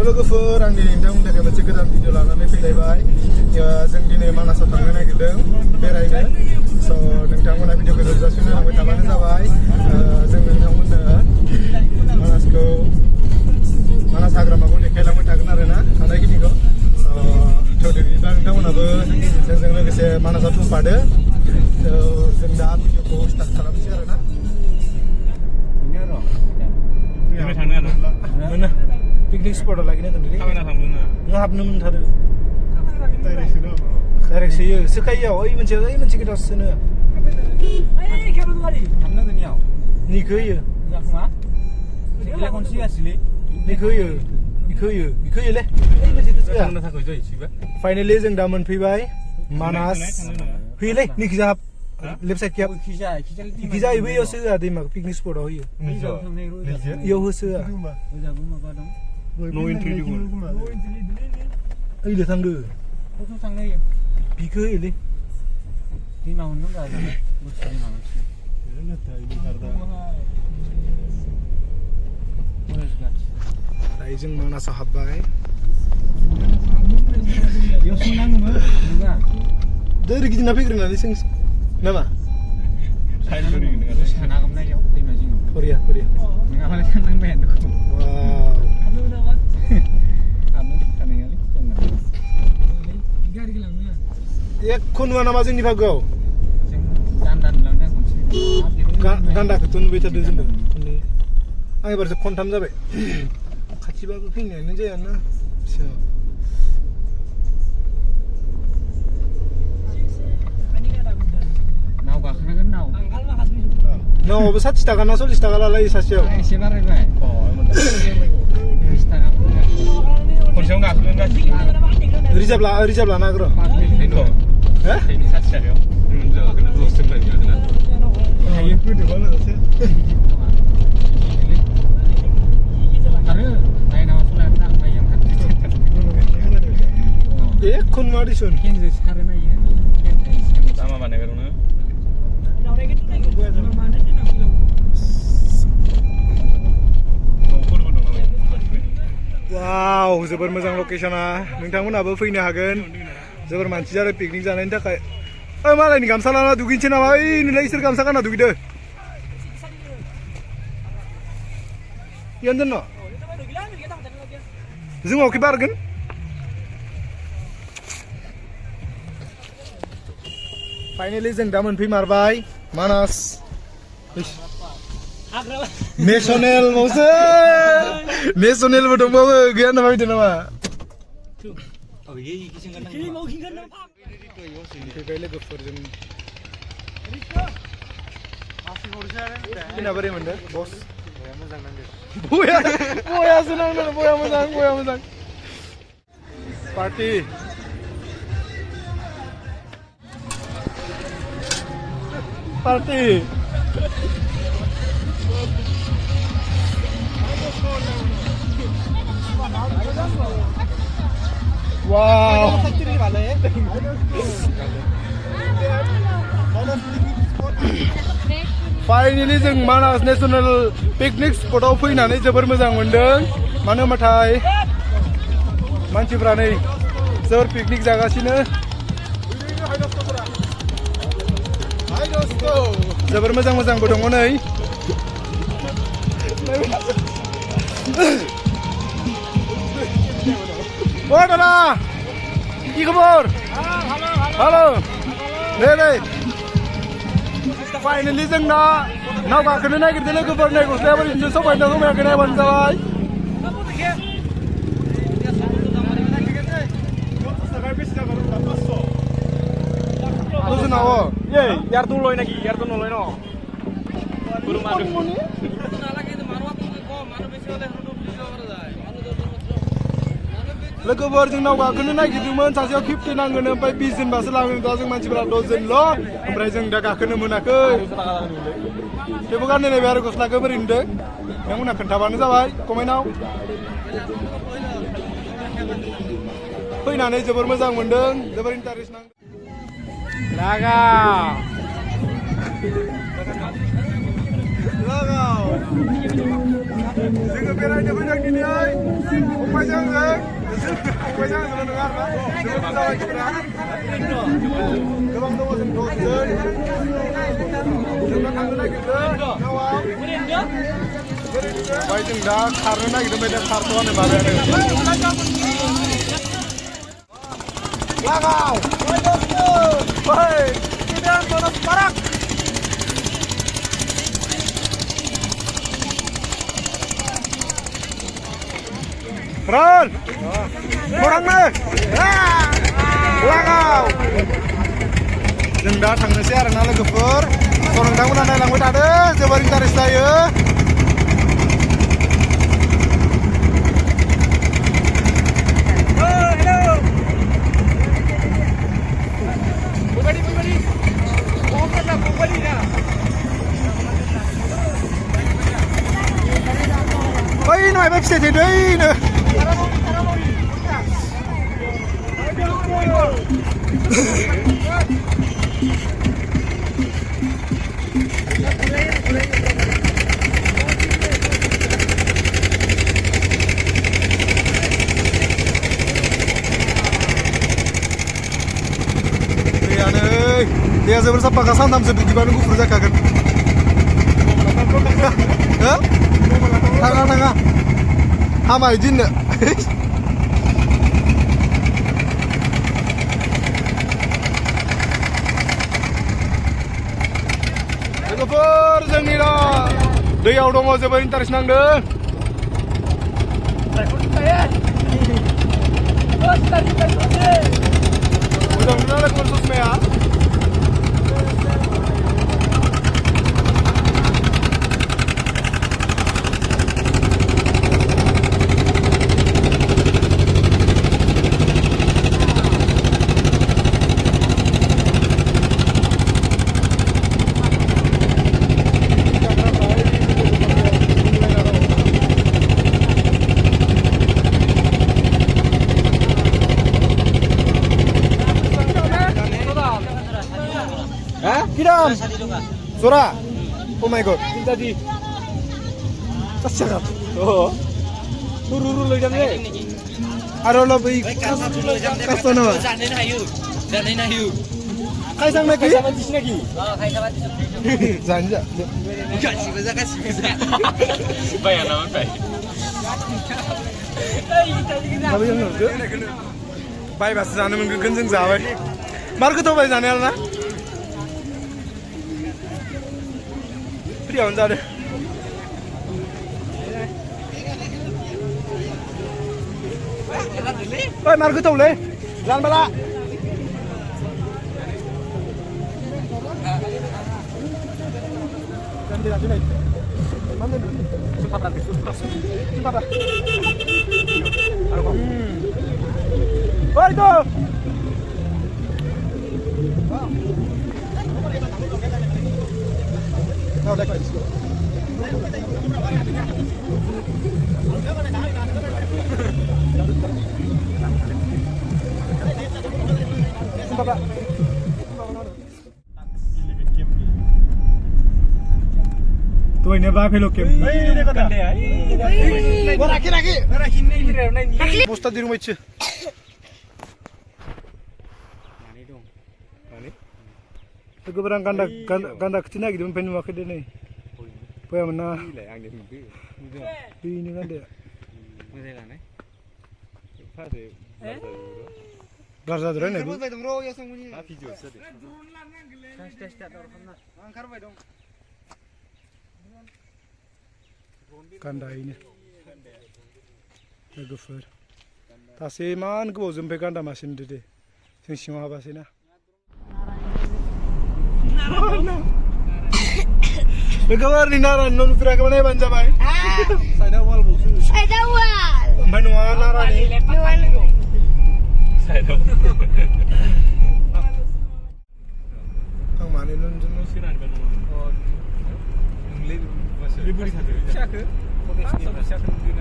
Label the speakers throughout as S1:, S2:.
S1: लोगोफोर आं दिनै नोंथांमोननि थाखाय मोनसे गोदान भिडिअ लानानै फैलायबाय जों दिनै मानासाव थांनो नागिरदों बेरायनो स' नोंथांमोना भिडिअखौ जोबजासिम नायलांबाय थाबानो जाबाय जों नोंथांमोननो मानास हाग्रामाखौ देखायलांबाय थागोन आरोना हानायखिनिखौ थ' बिदिब्ला नोंथांमोनाबो जोंजों लोगोसे मानासाव थांफादो जों दा भिडिअखौ स्टार्ट खालामनोसै आरोना मोनो पिकनिक स्पटआव लागिनो दोनदोंलै नों हाबनो मोनथारो डाइरेक्ट सोयो सोखायो ओइ मोनसे गोदाव सोनो निखौ होयो निखौ होयोलै फाइनेलि जों दा मोनफैबाय मानास फैयोलै निखिजा हाब लेफ्ट साइड केप इखिजा बैयाव सोआ दैमा पिकनिक स्पटआव होयो इयाव होसोआ ओइले थांदो बिखौ होयोलै दायो जों मानासाव हाबबाय दै गिदिंना फैग्रोनानै सोंसै नामा Korea Ekon nama जोंनि भागोआव गान्दाखौथ' नुबाय थादों जोंबो आं एबारसो खनथाम जाबाय खाथिबाबो फैनायानो जायाना नावआबो 60 थाखा ना 40 थाखा लालायो सासेयाव
S2: एसे बारायबाय खनसेयाव गाखोगोन गासिबो
S1: रिजार्भ लाना हाग्र ekon मा दिसुन
S2: sama बानायगोन
S1: Wow, जोबोर मोजां लकेशना नोंथांमोनाबो फैनो हागोन जोबोर मानसि जादों पिकनिक जानायनि थाखाय ओइ मालायनि गामसा लाना दुगैनोसै नामा ओइ नोंलाय इसोर गामसा गानना दुगैदो यान दोन जों अके बारगोन फाइनाली जों दा मोनफैमारबाय मानास नेशनेल मौसो नेशनेल बो दंबावो गैया नामा बिदि नामा फैबाय लोगोफोरजों दिना बोरै मोनदों बस बयासो नांदों बया मोजां पार्टी Wow. Finally जों मानास नेशनल पिकनिक स्पटआव फैनानै जोबोर मोजां मोनदों मानो होनबाथाय मानसिफ्रा नै जोबोर पिकनिक जागासिनो जोबोर मोजांबो दङ नै Oh Dana, কি খবর? Halo. Nei. Finally जों ना नाव गाखोनो नागिरदों लोगोफोर नै गस्लाया बोरैनो सबाय दं समायाखै नायबानो जाबाय Ozunawo. Ye, yar tu loy naki, yar tu noloy no. Guru madu. लोगोफोर जों नाव गाखोनो नागिरदोंमोन सासेयाव 50 नांगोन ओमफ्राय 20 जनबासो लागोन दा जों मानसिफोरा 10 जनल' ओमफ्राय जों दा गाखोनो मोनाखै थेवबो गाननो नायबाय आरो गस्लाखौ बोरै नुदों नोंथांमोना खोन्थाबानो जाबाय कमेन्टआव फैनानै जोबोर मोजां मोनदों जोबोर इन्टारेस्ट नांदों लागाव Jangan beraihnya banyak gini ay. Umay jangan. Umay jangan sudah dengar lah. Jangan pesawat kita. Kebang dong sen dosen. Jangan kangen lagi deh. Nawam. Baik dah karena kita beda kartuan yang baru ini. Langau. Baik. Tidak panas parak. Keren. Kurang nih. Langau. Yang datang nasi arena lwgwfwr. Orang tamu nana langau ada. Sebaring taris saya. Oh ini mah website itu ini. Dia sebenarnya pakai santam seperti gimana gue kerja kaget. Hah? Tengah-tengah. Hama izin deh. Lwgwfwr जोंनि दैयाव दङ जोबोर इन्टारेस्ट नांदों. Udah benar kursus mea. Kiram. Sura. Oh my god. Tadi. Tercekat. Oh. Turu lo jam ni. Ada lebih. Kasana.
S3: Janin hayw. Janin hayw.
S1: Kaisang lagi.
S3: Kaisang di sini lagi. Oh, kaisang di sini.
S1: Zanja.
S3: Bukan sih, kasih bisa.
S2: Bayar nama baik.
S1: Tapi yang nurut. Baik bahasa sana mungkin kenceng zawai. Marco tu baik sana lah. Dia orang ada. Oi, Marco tu le. Jalan bala. Ganti lagi nih. Mana ni? Cepat lagi. Cepat lah. Oi tu. Kau dah kau. Cepat. Tu ini apa peluk kem? Ini kata. Gua lagi. Posta di rumah itu. Aku berang kanda kecil lagi, dia pengen makan dia ni. Poya mana? Ini kan dia. Garza dulu ni. Kanda ini. Lwgwfwr. Tasih man kau jumpa kanda masin dede. Sing siapa pasina? Lwgwfwr ni nara non fira kemana ya banja bay? Saya awal busu.
S4: Saya awal.
S1: Manual nara ni.
S2: Saya tahu.
S1: Ang mana non jenuh
S2: Siran kan. Oh. Libur di sana. Siapa? Siapa mungkin?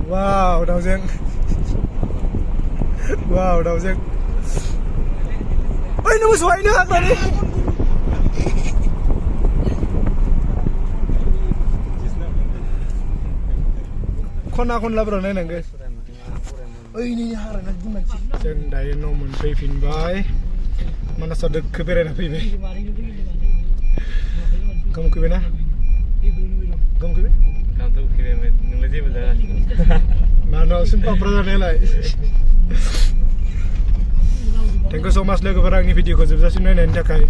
S1: Wow, dah uzeng. Wow, dah uzeng. Oh, ini musuh ini apa ni? खना-खनलाफोराव नायनांगो ओइ नै हाराना जि मानसि जों दायो न' मोनफैफिनबाय मानासाव दोखो बेरायना फैबाय गोमखैबाय ना गोमखैबाय
S2: Kantor kirim nunggu sih betul.
S1: Mana sumpah pernah nilai. Thank you so much logoफोरा आंनि भिडिअखौ जोबजासिम नायनायनि थाखाय